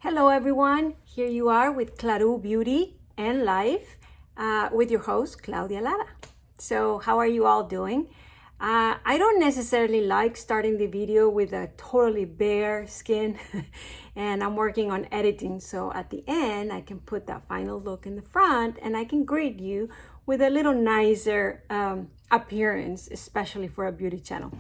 Hello everyone, here you are with Claru Beauty and Life with your host Claudia Lara. So how are you all doing? I don't necessarily like starting the video with a totally bare skin and I'm working on editing, so at the end I can put that final look in the front and I can greet you with a little nicer appearance, especially for a beauty channel.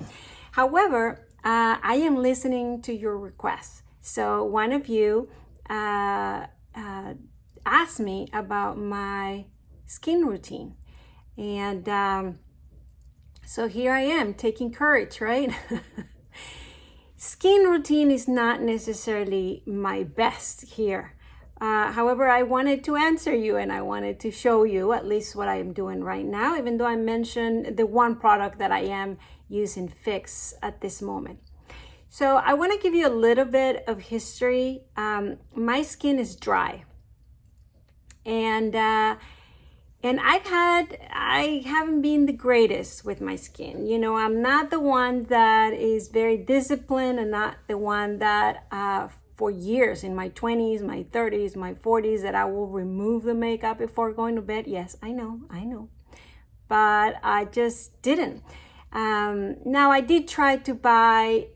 However, I am listening to your requests. So one of you asked me about my skin routine. And so here I am taking courage, right? Skin routine is not necessarily my best here. However, I wanted to answer you and I wanted to show you at least what I am doing right now, even though I mentioned the one product that I am using fix at this moment. So I want to give you a little bit of history. My skin is dry, and I haven't been the greatest with my skin. You know, I'm not the one that is very disciplined, and not the one that for years in my 20s, my 30s, my 40s that I will remove the makeup before going to bed. Yes, I know, but I just didn't. Now I did try to buy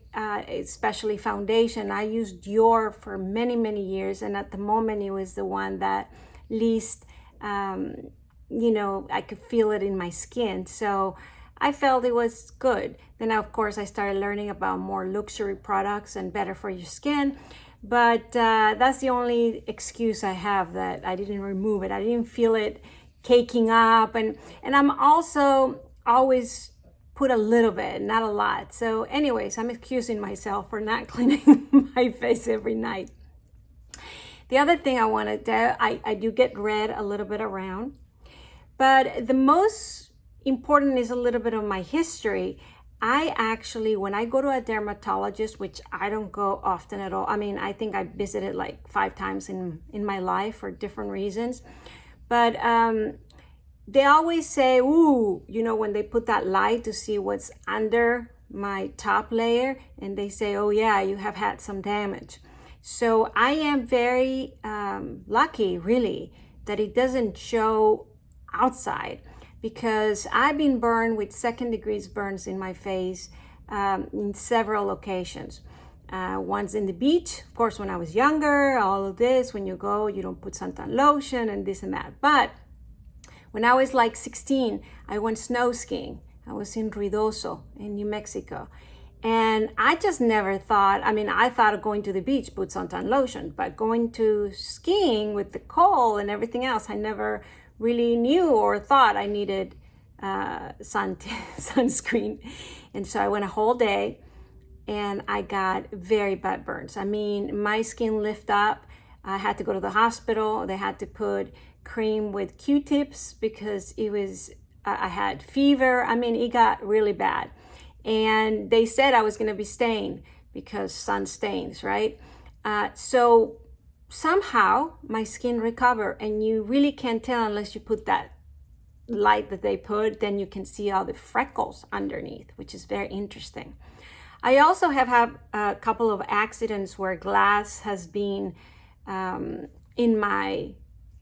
especially foundation. I used Dior for many years, and at the moment it was the one that least I could feel it in my skin, so I felt it was good. Then of course I started learning about more luxury products and better for your skin, but that's the only excuse I have, that I didn't remove it. I didn't feel it caking up, and I'm also always put a little bit, not a lot. So anyways, I'm excusing myself for not cleaning my face every night. The other thing I wanted to, I do get red a little bit around, but the most important is a little bit of my history. I actually, when I go to a dermatologist, which I don't go often at all, I mean, I think I visited like 5 times in my life for different reasons, but they always say, ooh, you know, when they put that light to see what's under my top layer, and they say, oh yeah, you have had some damage. So I am very lucky, really, that it doesn't show outside, because I've been burned with 2nd degree burns in my face in several occasions. Once in the beach, of course, when I was younger, all of this, when you go, you don't put suntan lotion and this and that. But when I was like 16, I went snow skiing. I was in Ruidoso in New Mexico. And I just never thought, I mean, I thought of going to the beach, put suntan lotion, but going to skiing with the cold and everything else, I never really knew or thought I needed sunscreen. And so I went a whole day and I got very bad burns. I mean, my skin lifted up. I had to go to the hospital. They had to put cream with Q-tips because it was, I had fever. I mean, it got really bad. And they said I was going to be stained because sun stains, right? So somehow my skin recovered, and you really can't tell unless you put that light that they put, then you can see all the freckles underneath, which is very interesting. I also have had a couple of accidents where glass has been in my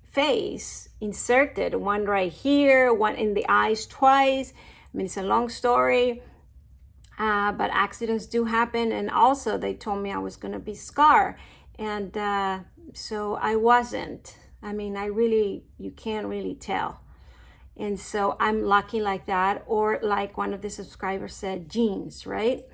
face, inserted, one right here, one in the eyes twice. I mean, it's a long story, but accidents do happen. And also they told me I was going to be scarred, and so I wasn't. I mean, you can't really tell. And so I'm lucky like that, or like one of the subscribers said, genes, right?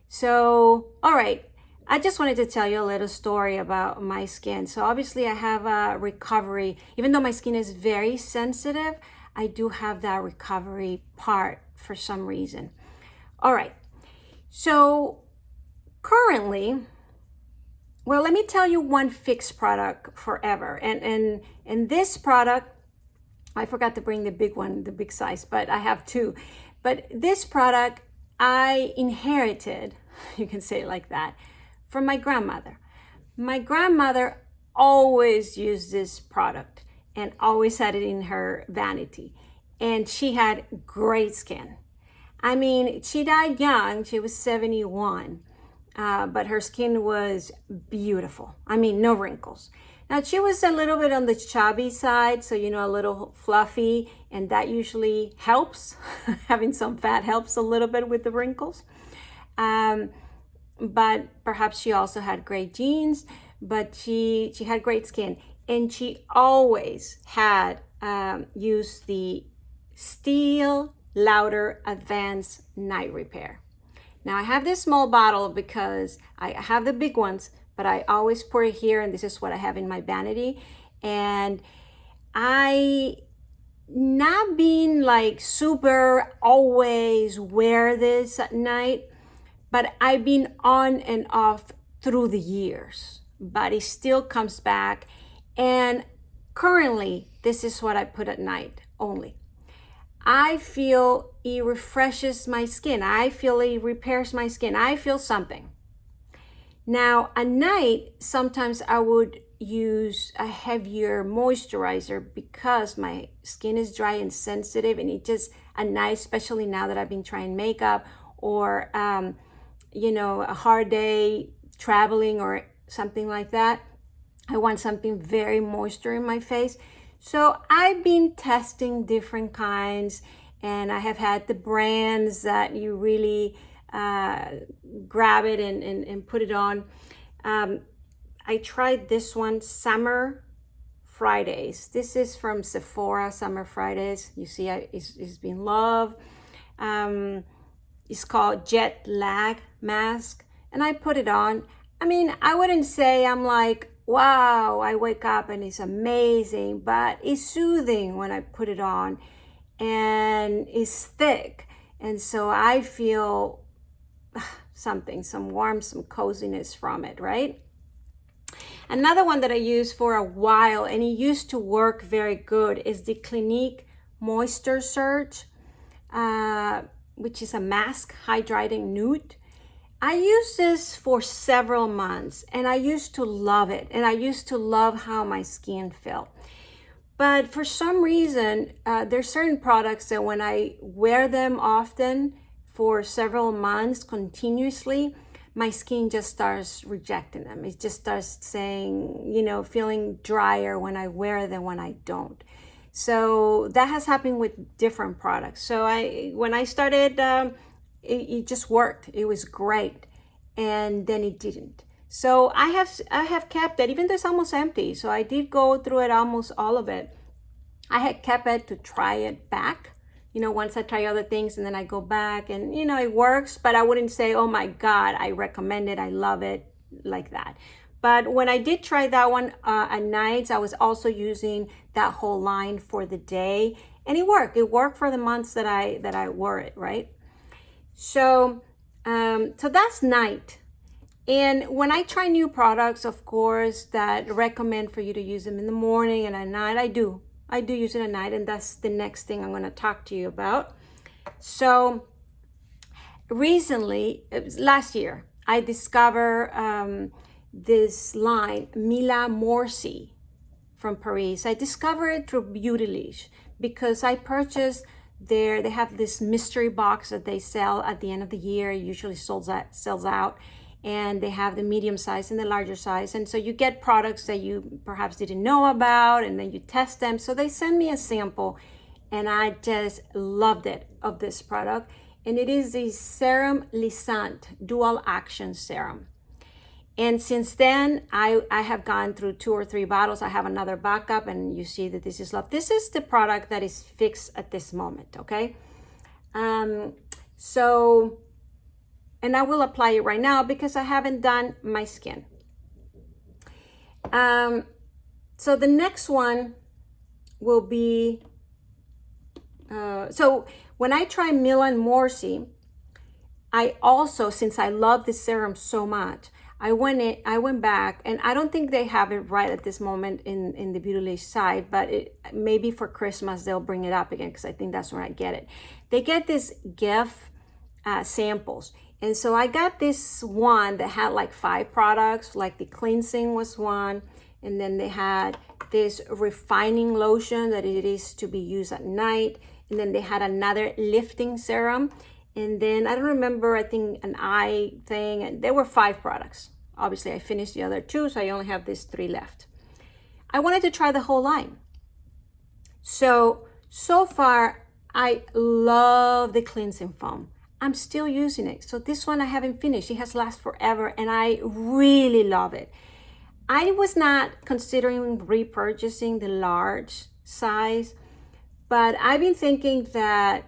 So all right, I just wanted to tell you a little story about my skin. So obviously I have a recovery. Even though my skin is very sensitive, I do have that recovery part for some reason. All right, so currently, well, let me tell you one fixed product forever. And this product, I forgot to bring the big one, the big size, but I have 2. But this product I inherited, you can say it like that, from my grandmother. My grandmother always used this product and always had it in her vanity. And she had great skin. I mean, she died young, she was 71. but her skin was beautiful. I mean, no wrinkles. Now, she was a little bit on the chubby side, so, a little fluffy, and that usually helps. Having some fat helps a little bit with the wrinkles. But perhaps she also had great genes, but she had great skin. And she always had used the Estee Lauder Advanced Night Repair. Now, I have this small bottle because I have the big ones, but I always pour it here, and this is what I have in my vanity. And I, not being like super always wear this at night, but I've been on and off through the years, but it still comes back. And currently, this is what I put at night only. I feel it refreshes my skin. I feel it repairs my skin. I feel something. Now, at night, sometimes I would use a heavier moisturizer because my skin is dry and sensitive, and it just, at night, especially now that I've been trying makeup or, a hard day traveling or something like that, I want something very moisture in my face. So I've been testing different kinds, and I have had the brands that you really grab it and put it on. I tried this one, Summer Fridays. This is from Sephora, Summer Fridays. You see, it's been loved. It's called Jet Lag Mask, and I put it on. I mean, I wouldn't say I'm like, wow, I wake up and it's amazing, but it's soothing when I put it on, and it's thick. And so I feel something, some warmth, some coziness from it, right? Another one that I used for a while, and it used to work very good, is the Clinique Moisture Surge, which is a mask hydrating nude. I used this for several months, and I used to love it, and I used to love how my skin felt. But for some reason, there's certain products that when I wear them often for several months continuously, my skin just starts rejecting them. It just starts saying, feeling drier when I wear them when I don't. So that has happened with different products. So when I started, it just worked. It was great, and then it didn't. So I have kept it, even though it's almost empty. So I did go through it, almost all of it. I had kept it to try it back. Once I try other things, and then I go back, and it works. But I wouldn't say, oh my God, I recommend it, I love it, like that. But when I did try that one at nights, I was also using that whole line for the day, and it worked. It worked for the months that I wore it, right? So that's night. And when I try new products, of course, that recommend for you to use them in the morning and at night, I do use it at night, and that's the next thing I'm going to talk to you about. So recently, it was last year, I discovered this line, MIlan Moursi from Paris. I discovered it through Beautylish because I purchased they have this mystery box that they sell at the end of the year. It usually sells out, and they have the medium size and the larger size. And so you get products that you perhaps didn't know about, and then you test them. So they send me a sample, and I just loved it, of this product. And it is the Serum Lisant Dual Action Serum. And since then, I have gone through 2 or 3 bottles. I have another backup, and you see that this is love. This is the product that is fixed at this moment, okay? So, and I will apply it right now because I haven't done my skin. So the next one will be, so when I try MIlan Moursi, I also, since I love this serum so much, I went back, and I don't think they have it right at this moment in the Beautylish site, but maybe for Christmas they'll bring it up again, because I think that's where I get it. They get this gift samples, and so I got this one that had like 5 products, like the cleansing was one, and then they had this refining lotion that it is to be used at night, and then they had another lifting serum, And then I don't remember, I think an eye thing, and there were 5 products. Obviously I finished the other 2, so I only have these 3 left. I wanted to try the whole line. So far I love the cleansing foam. I'm still using it. So this one I haven't finished. It has lasted forever and I really love it. I was not considering repurchasing the large size, but I've been thinking that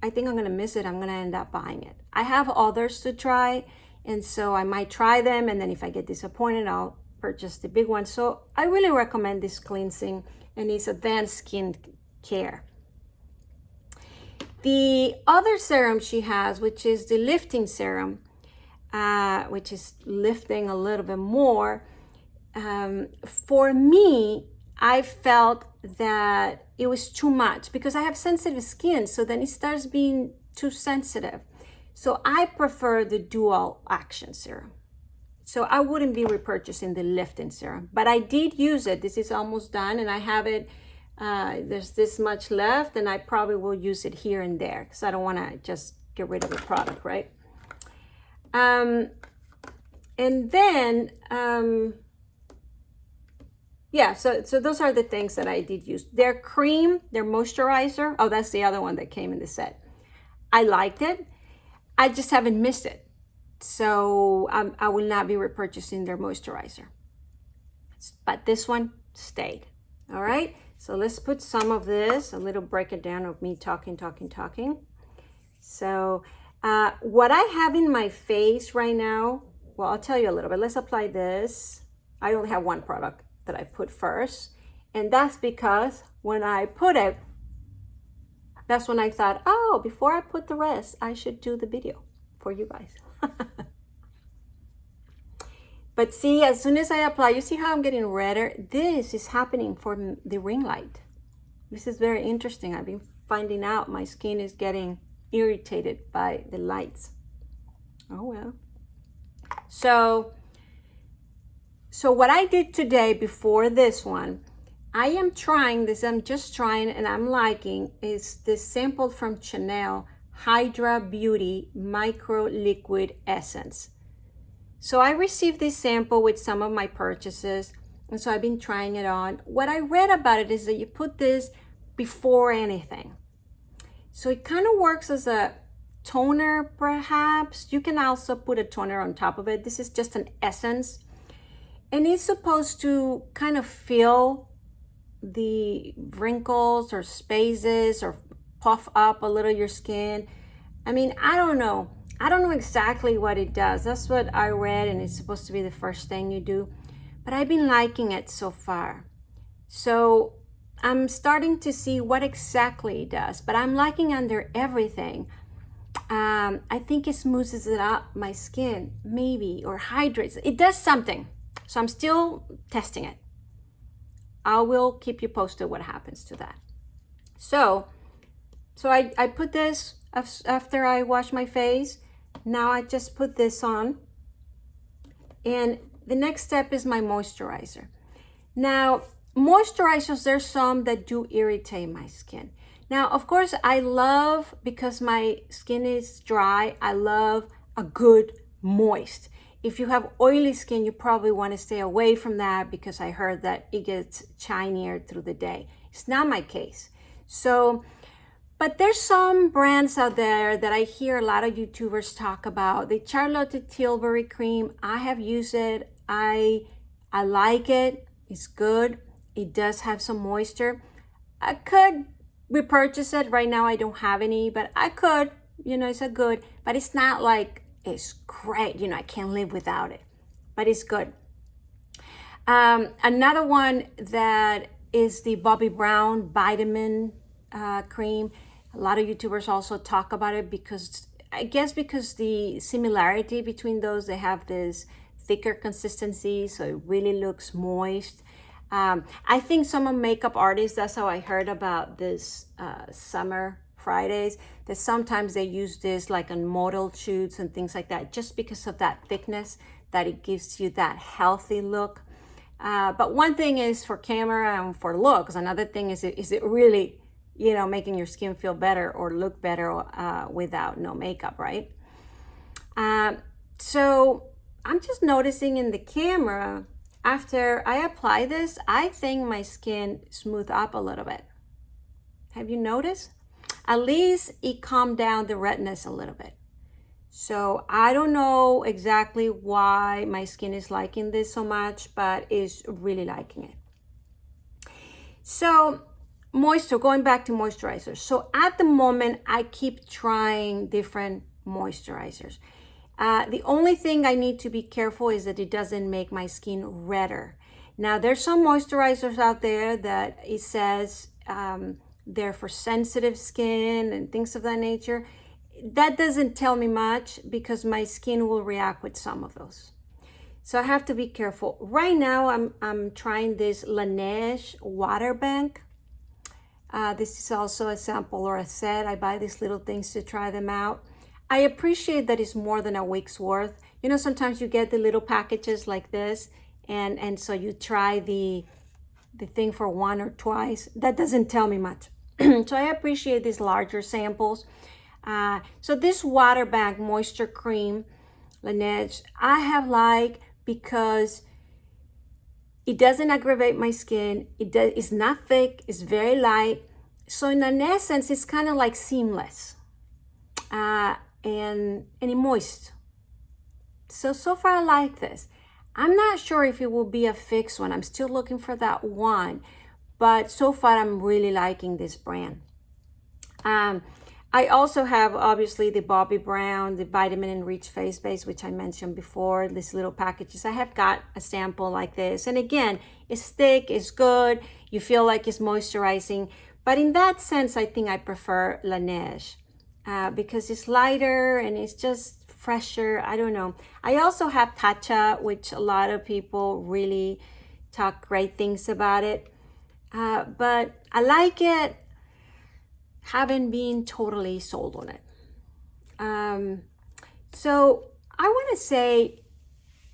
I think I'm gonna miss it. I'm gonna end up buying it. I have others to try, and so I might try them, and then if I get disappointed, I'll purchase the big one. So I really recommend this cleansing, and it's advanced skin care. The other serum she has, which is the lifting serum, which is lifting a little bit more, for me, I felt that it was too much because I have sensitive skin, so then it starts being too sensitive. So I prefer the dual action serum. So I wouldn't be repurchasing the lifting serum, but I did use it. This is almost done and I have it, there's this much left, and I probably will use it here and there because I don't want to just get rid of the product, right? And then, yeah, so those are the things that I did use. Their cream, their moisturizer, oh, that's the other one that came in the set. I liked it. I just haven't missed it. So I will not be repurchasing their moisturizer. But this one stayed, all right? So let's put some of this, a little breakdown of me talking. So what I have in my face right now, well, I'll tell you a little bit. Let's apply this. I only have one product that I put first, and that's because when I put it, that's when I thought, oh, before I put the rest, I should do the video for you guys. But see, as soon as I apply, you see how I'm getting redder? This is happening for the ring light. This is very interesting. I've been finding out my skin is getting irritated by the lights. Oh well. So what I did today before this one, I am trying this, I'm just trying and I'm liking, is this sample from Chanel, Hydra Beauty Micro Liquid Essence. So I received this sample with some of my purchases, and so I've been trying it on. What I read about it is that you put this before anything. So it kind of works as a toner perhaps. You can also put a toner on top of it. This is just an essence. And it's supposed to kind of fill the wrinkles or spaces or puff up a little your skin. I mean, I don't know exactly what it does. That's what I read, and it's supposed to be the first thing you do. But I've been liking it so far. So I'm starting to see what exactly it does, but I'm liking under everything. I think it smooths it up, my skin, maybe, or hydrates. It does something. So I'm still testing it. I will keep you posted what happens to that. So I put this after I wash my face. Now I just put this on. And the next step is my moisturizer. Now, moisturizers, there's some that do irritate my skin. Now, of course, I love, because my skin is dry, I love a good moist. If you have oily skin, you probably want to stay away from that because I heard that it gets shinier through the day. It's not my case. So, but there's some brands out there that I hear a lot of YouTubers talk about. The Charlotte Tilbury cream, I have used it. I like it. It's good. It does have some moisture. I could repurchase it. Right now I don't have any, but I could. It's a good, but it's not like it's great. I can't live without it, but it's good. Another one that is the Bobbi Brown vitamin cream. A lot of YouTubers also talk about it because the similarity between those, they have this thicker consistency, so it really looks moist. I think some makeup artists, that's how I heard about this Summer Fridays, that sometimes they use this like on model shoots and things like that, just because of that thickness, that it gives you that healthy look. But one thing is for camera and for looks. Another thing is it really, you know, making your skin feel better or look better without no makeup, right? So I'm just noticing in the camera, after I apply this, I think my skin smooth up a little bit. Have you noticed? At least it calmed down the redness a little bit. So I don't know exactly why my skin is liking this so much, but it's really liking it. So going back to moisturizer. So at the moment, I keep trying different moisturizers. The only thing I need to be careful is that it doesn't make my skin redder. Now, there's some moisturizers out there that it says they're for sensitive skin and things of that nature. That doesn't tell me much because my skin will react with some of those. So I have to be careful. Right now, I'm trying this Laneige Water Bank. This is also a sample or a set. I buy these little things to try them out. I appreciate that it's more than a week's worth. You know, sometimes you get the little packages like this, and so you try the thing for one or twice. That doesn't tell me much. So I appreciate these larger samples. So this Water Bank Moisture Cream, Laneige, I have liked because it doesn't aggravate my skin. It's not thick, it's very light. So in an essence, it's kind of like seamless. And it's moist. So far I like this. I'm not sure if it will be a fixed one. I'm still looking for that one, but so far I'm really liking this brand. I also have obviously the Bobbi Brown, the Vitamin Enriched Face Base, which I mentioned before, these little packages. I have got a sample like this. And again, it's thick, it's good. You feel like it's moisturizing. But in that sense, I think I prefer Laneige because it's lighter and it's just fresher. I don't know. I also have Tatcha, which a lot of people really talk great things about it. But I like it. Haven't been totally sold on it. So I want to say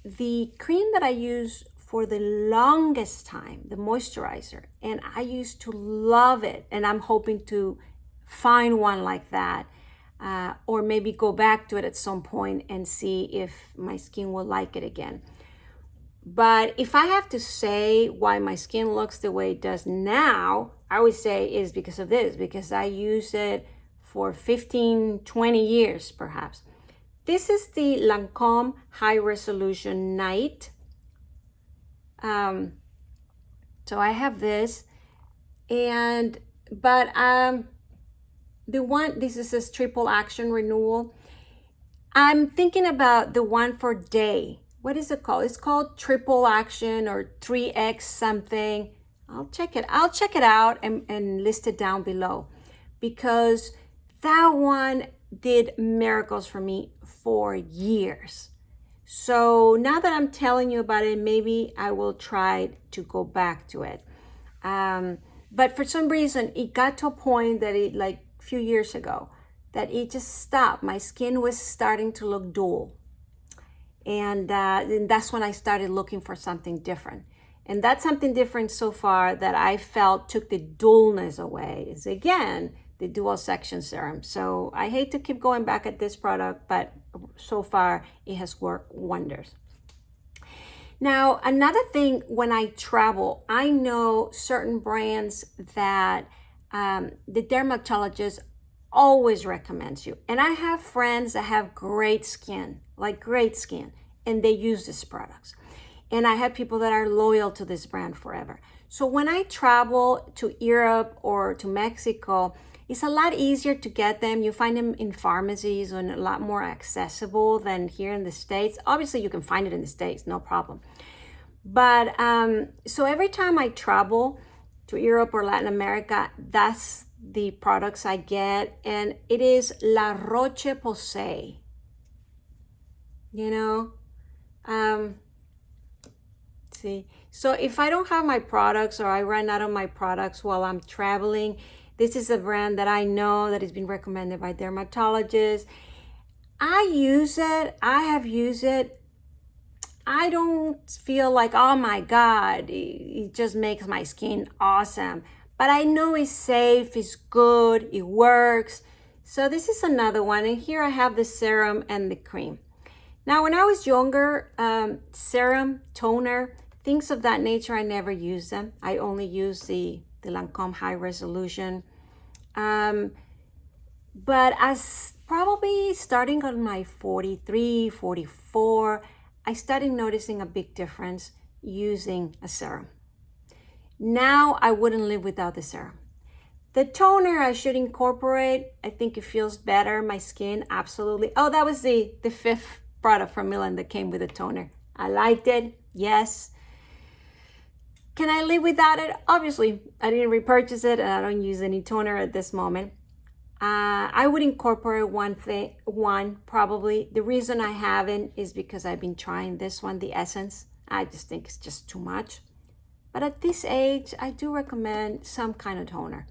the cream that I use for the longest time, the moisturizer, and I used to love it, and I'm hoping to find one like that, or maybe go back to it at some point and see if my skin will like it again. But if I have to say why my skin looks the way it does now, I would say is because of this, because I use it for 15, 20 years perhaps. This is the Lancome High Resolution Night. So I have this, but this is a triple action renewal. I'm thinking about the one for day. What is it called? It's called triple action or 3X something. I'll check it out and list it down below, because that one did miracles for me for years. So now that I'm telling you about it, maybe I will try to go back to it. But for some reason, it got to a point that like a few years ago, that it just stopped. My skin was starting to look dull. And that's when I started looking for something different. And that's something different so far that I felt took the dullness away is, again, the dual section serum. So I hate to keep going back at this product, but so far it has worked wonders. Now, another thing, when I travel, I know certain brands that the dermatologist always recommends you. And I have friends that have great skin, and they use these products. And I have people that are loyal to this brand forever. So when I travel to Europe or to Mexico, it's a lot easier to get them. You find them in pharmacies and a lot more accessible than here in the States. Obviously, you can find it in the States, no problem. But so every time I travel to Europe or Latin America, that's the products I get. And it is La Roche-Posay. You know? See? So if I don't have my products or I run out of my products while I'm traveling, this is a brand that I know that has been recommended by dermatologists. I use it. I have used it. I don't feel like, oh my God, it just makes my skin awesome. but I know it's safe, it's good, it works. So this is another one, and here I have the serum and the cream. Now, when I was younger, serum, toner, things of that nature, I never used them. I only used the Lancome High Resolution. But as probably starting on my 43, 44, I started noticing a big difference using a serum. Now I wouldn't live without the serum. The toner I should incorporate. I think it feels better. My skin, absolutely. Oh, that was the fifth product from Milan that came with a toner. I liked it, yes. Can I live without it? Obviously, I didn't repurchase it and I don't use any toner at this moment. I would incorporate one probably. The reason I haven't is because I've been trying this one, the Essence. I just think it's just too much. But at this age, I do recommend some kind of toner.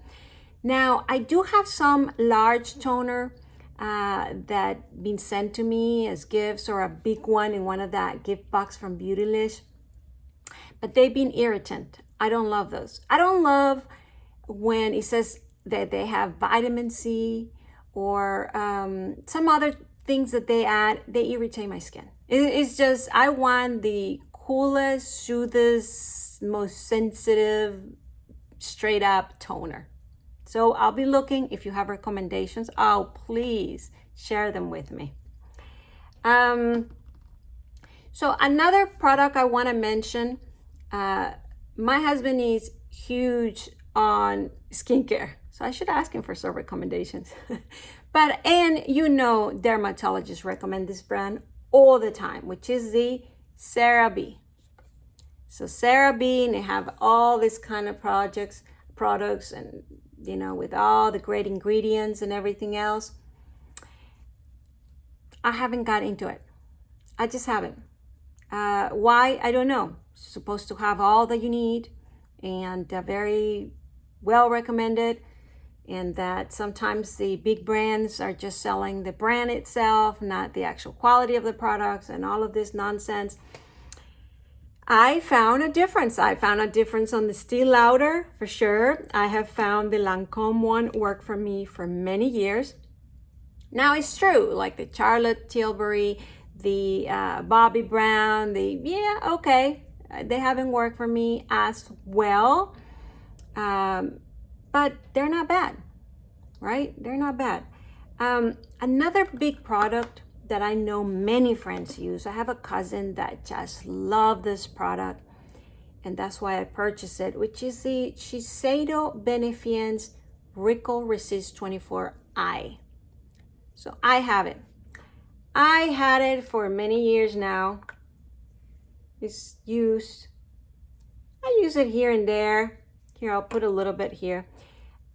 Now, I do have some large toner that been sent to me as gifts, or a big one in one of that gift box from Beautylish. But they've been irritant. I don't love those. I don't love when it says that they have vitamin C or some other things that they add. They irritate my skin. It's just, I want the coolest, soothest, most sensitive, straight up toner. So I'll be looking. If you have recommendations, oh, please share them with me. So another product I want to mention, my husband is huge on skincare. So I should ask him for some recommendations. And dermatologists recommend this brand all the time, which is the CeraVe. So CeraVe, and they have all this kind of products and, with all the great ingredients and everything else. I haven't got into it. I just haven't. Why? I don't know. It's supposed to have all that you need and very well recommended, and that sometimes the big brands are just selling the brand itself, not the actual quality of the products and all of this nonsense. I found a difference. I found a difference on the Estee Lauder for sure. I have found the Lancome one work for me for many years. Now it's true, like the Charlotte Tilbury, the Bobbi Brown, they haven't worked for me as well. But they're not bad, right? They're not bad. Another big product that I know many friends use, I have a cousin that just loves this product, and that's why I purchased it, which is the Shiseido Benefiance Wrinkle Resist 24 Eye. So I have it. I had it for many years now. It's used. I use it here and there. Here, I'll put a little bit here.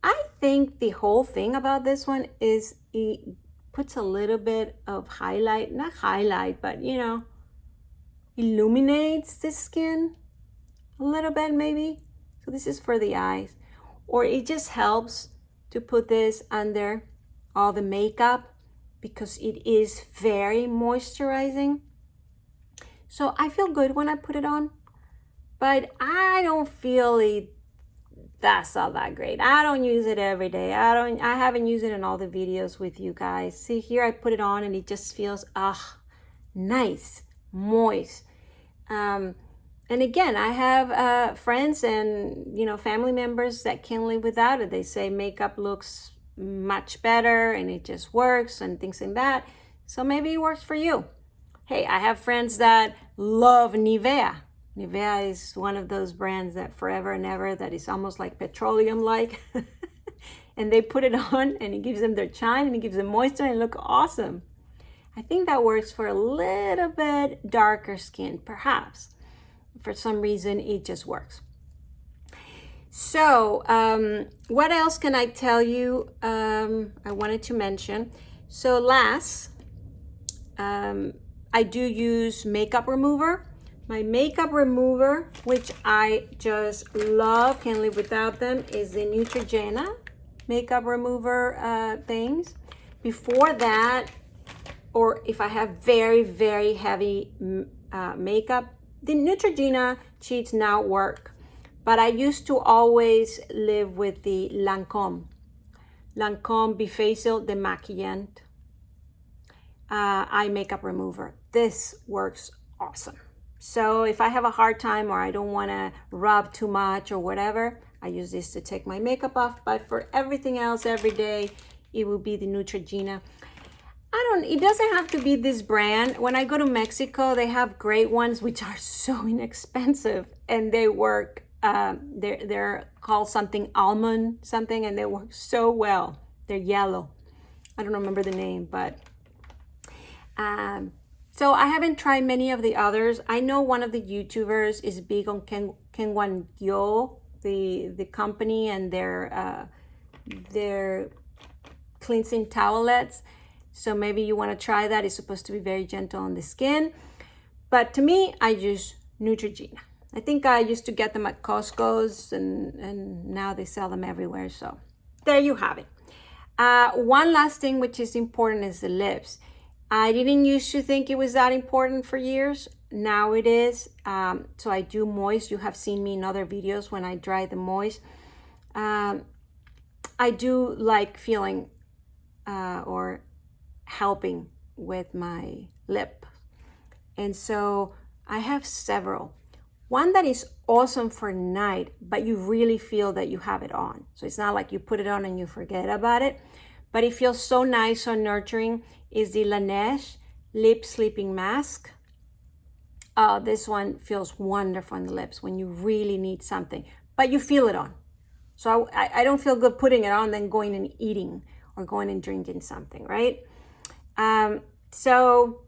I think the whole thing about this one is it puts a little bit of highlight, not highlight, but illuminates the skin a little bit maybe. So this is for the eyes. Or it just helps to put this under all the makeup because it is very moisturizing. So I feel good when I put it on, but I don't feel that's all that great. I don't use it every day. I haven't used it in all the videos with you guys. See here, I put it on and it just feels nice, moist. And again, I have friends and family members that can't live without it. They say makeup looks much better and it just works and things like that. So maybe it works for you. Hey, I have friends that love Nivea. Nivea is one of those brands that forever and ever, that is almost like petroleum-like. And they put it on and it gives them their shine and it gives them moisture and look awesome. I think that works for a little bit darker skin, perhaps. For some reason, it just works. So what else can I tell you? I wanted to mention. So last, I do use makeup remover. My makeup remover, which I just love, can't live without them, is the Neutrogena makeup remover things. Before that, or if I have very, very heavy makeup, the Neutrogena sheets now work. But I used to always live with the Lancome Bifacial Demaquillant eye makeup remover. This works awesome. So if I have a hard time or I don't want to rub too much or whatever, I use this to take my makeup off. But for everything else every day, it will be the Neutrogena. It doesn't have to be this brand. When I go to Mexico, they have great ones which are so inexpensive and they work. They're called something almond something, and they work so well. They're yellow. I don't remember the name, but so I haven't tried many of the others. I know one of the YouTubers is big on Kenwan-Yo, the company, and their cleansing towelettes. So maybe you want to try that. It's supposed to be very gentle on the skin. But to me, I use Neutrogena. I think I used to get them at Costco's, and now they sell them everywhere. So there you have it. One last thing which is important is the lips. I didn't used to think it was that important for years. Now it is. So I do moist. You have seen me in other videos when I dry the moist. I do like feeling or helping with my lip. And so I have several. One that is awesome for night, but you really feel that you have it on. So it's not like you put it on and you forget about it, but it feels so nice, so nurturing, is the Laneige Lip Sleeping Mask. This one feels wonderful on the lips when you really need something, but you feel it on. So I don't feel good putting it on, then going and eating or going and drinking something, right? So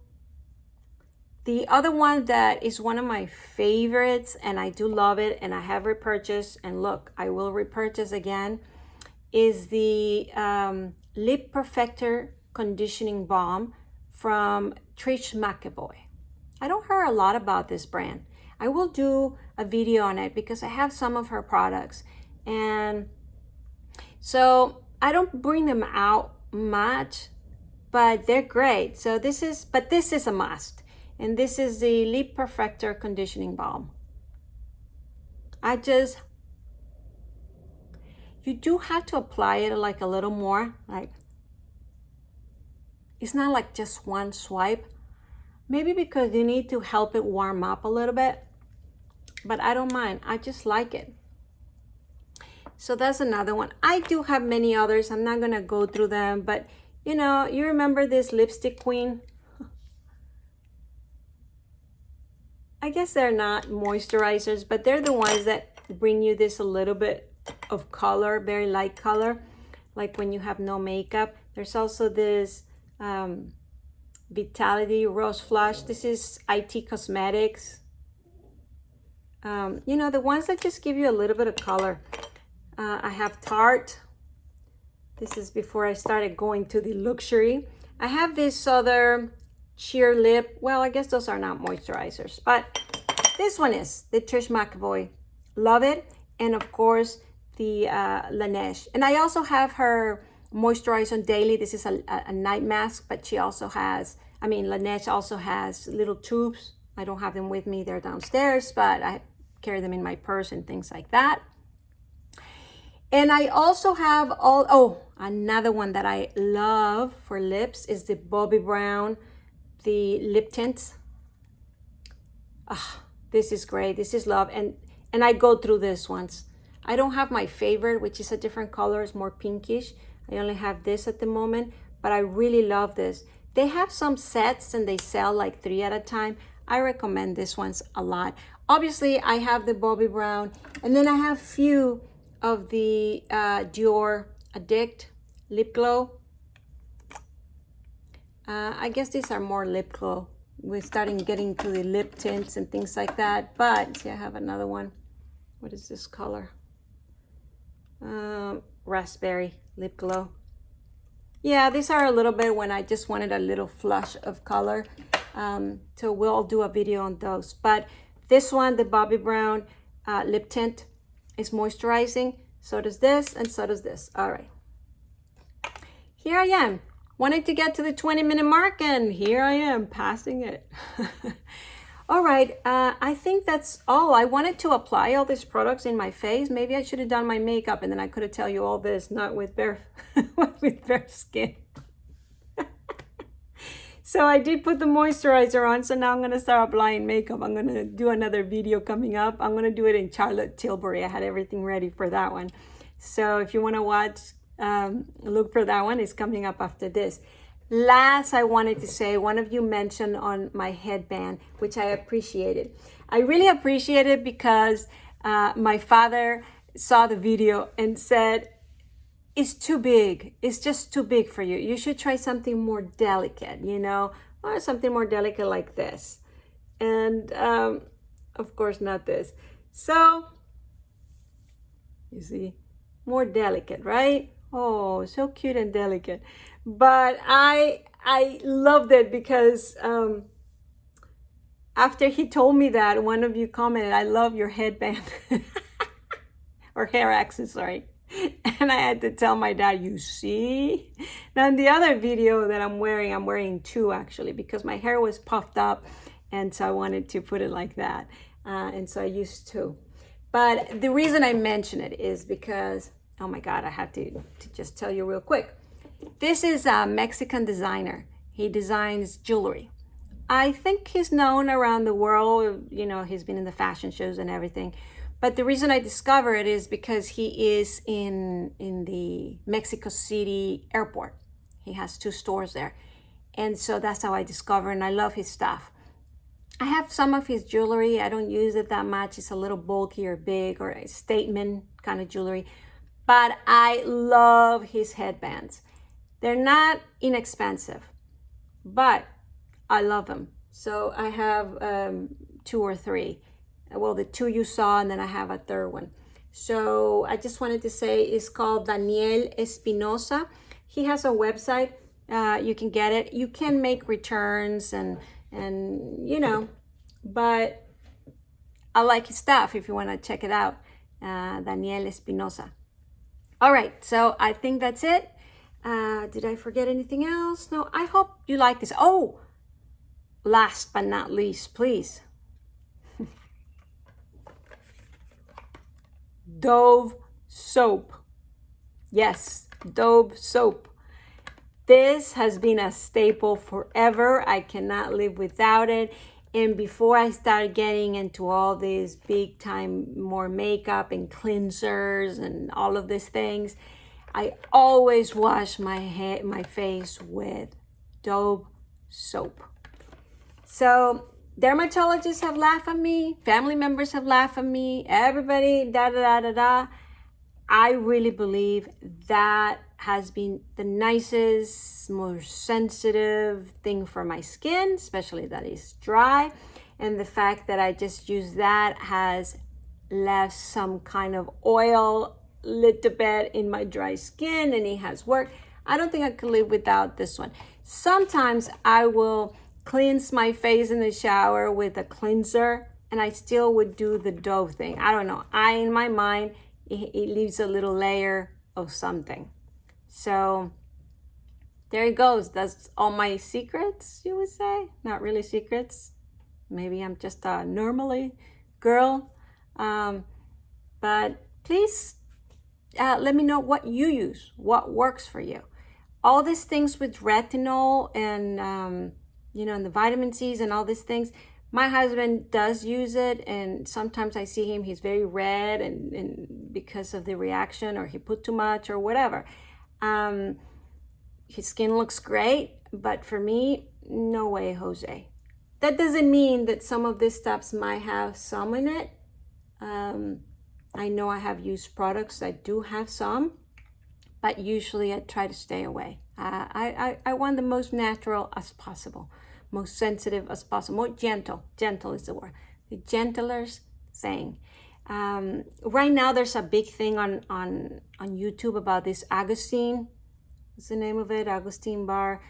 the other one that is one of my favorites, and I do love it, and I have repurchased, and look, I will repurchase again, is the Lip Perfector Conditioning Balm from Trish McVoy. I don't hear a lot about this brand. I will do a video on it because I have some of her products. And so I don't bring them out much, but they're great. So this is a must. And this is the Lip Perfector Conditioning Balm. You do have to apply it like a little more, like, it's not like just one swipe. Maybe because you need to help it warm up a little bit, but I don't mind. I just like it. So that's another one. I do have many others. I'm not gonna go through them, but you know, you remember this Lipstick Queen? I guess they're not moisturizers, but they're the ones that bring you this a little bit of color, very light color, like when you have no makeup. There's also this Vitality Rose Flush. This is IT Cosmetics. You know, the ones that just give you a little bit of color. I have Tarte. This is before I started going to the luxury. I have this other Sheer Lip. Well, I guess those are not moisturizers, but this one is the Trish McVoy. Love it. And of course, the Laneige. And I also have her Moisturizer Daily. This is a night mask, but she also has, Laneige also has little tubes. I don't have them with me. They're downstairs, but I carry them in my purse and things like that. And I also have another one that I love for lips is the Bobbi Brown, the lip tints. This is great. This is love. And I go through this once. I don't have my favorite, which is a different color. It's more pinkish. I only have this at the moment, but I really love this. They have some sets and they sell like 3 at a time. I recommend this ones a lot. Obviously, I have the Bobbi Brown, and then I have few of the Dior Addict Lip Glow. I guess these are more lip glow. We're starting getting to the lip tints and things like that. But see, I have another one. What is this color? Raspberry Lip Glow. Yeah, these are a little bit when I just wanted a little flush of color. So we'll do a video on those. But this one, the Bobbi Brown lip tint, is moisturizing. So does this, and so does this. All right. Here I am. Wanted to get to the 20-minute mark, and here I am passing it. All right, I think that's all. I wanted to apply all these products in my face. Maybe I should have done my makeup and then I could have tell you all this, not with bare, with bare skin. So I did put the moisturizer on, so now I'm going to start applying makeup. I'm going to do another video coming up. I'm going to do it in Charlotte Tilbury. I had everything ready for that one. So if you want to watch, look for that one. It's coming up after this. Last, I wanted to say, one of you mentioned on my headband, which I appreciated. I really appreciate it because my father saw the video and said, it's too big. It's just too big for you. You should try something more delicate, you know, or something more delicate like this. And of course, not this. So, you see, more delicate, right? Oh, so cute and delicate. But I loved it because after he told me that, one of you commented, I love your headband or hair accessory. And I had to tell my dad, you see? Now in the other video that I'm wearing two actually because my hair was puffed up and so I wanted to put it like that. And so I used two. But the reason I mention it is because, oh my God, I have to just tell you real quick. This is a Mexican designer. He designs jewelry. I think he's known around the world. You know, he's been in the fashion shows and everything. But the reason I discovered it is because he is in the Mexico City airport. He has 2 stores there. And so that's how I discovered, and I love his stuff. I have some of his jewelry. I don't use it that much. It's a little bulky or big or a statement kind of jewelry. But I love his headbands. They're not inexpensive, but I love them. So I have 2 or 3. Well, the 2 you saw, and then I have a 3rd one. So I just wanted to say it's called Daniel Espinosa. He has a website. You can get it. You can make returns and you know, but I like his stuff if you want to check it out. Daniel Espinosa. All right, so I think that's it. Did I forget anything else? No, I hope you like this. Oh, last but not least, please. Dove soap. Yes, Dove soap. This has been a staple forever. I cannot live without it. And before I started getting into all these big time more makeup and cleansers and all of these things, I always wash my face with Dove soap. So dermatologists have laughed at me, family members have laughed at me, everybody, I really believe that has been the nicest, more sensitive thing for my skin, especially that is dry. And the fact that I just use that has left some kind of oil little bit in my dry skin, and it has worked. I don't think I could live without this one. Sometimes I will cleanse my face in the shower with a cleanser and I still would do the Dove thing. I don't know. In my mind, it leaves a little layer of something. So there it goes. That's all my secrets, you would say. Not really secrets. Maybe I'm just a normally girl. But please let me know what you use, what works for you. All these things with retinol and you know, and the vitamin C's and all these things. My husband does use it, and sometimes I see him, he's very red and because of the reaction, or he put too much or whatever. His skin looks great, but for me, no way, Jose. That doesn't mean that some of these stuffs might have some in it. I know I have used products that do have some, but usually I try to stay away. I want the most natural as possible, most sensitive as possible, more gentle. Gentle is the word. The gentlest thing. Right now, there's a big thing on YouTube about this Agostine. What's the name of it? Agostine bar.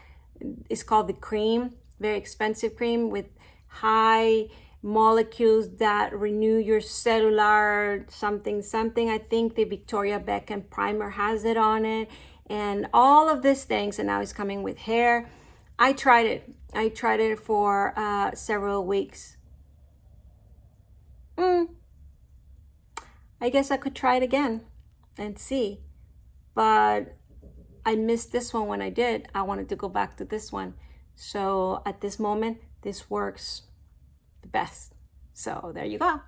It's called the cream. Very expensive cream with high molecules that renew your cellular something. I think the Victoria Beckham primer has it on it, and all of these things. And now it's coming with hair. I tried it for several weeks. I guess I could try it again and see. But I missed this one when I did. I wanted to go back to this one. So at this moment, this works the best. So there you go.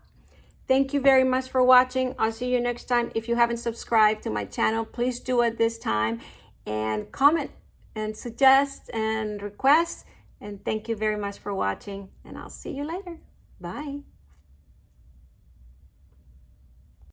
Thank you very much for watching. I'll see you next time. If you haven't subscribed to my channel, please do it this time, and comment and suggest and request. And thank you very much for watching, and I'll see you later. Bye.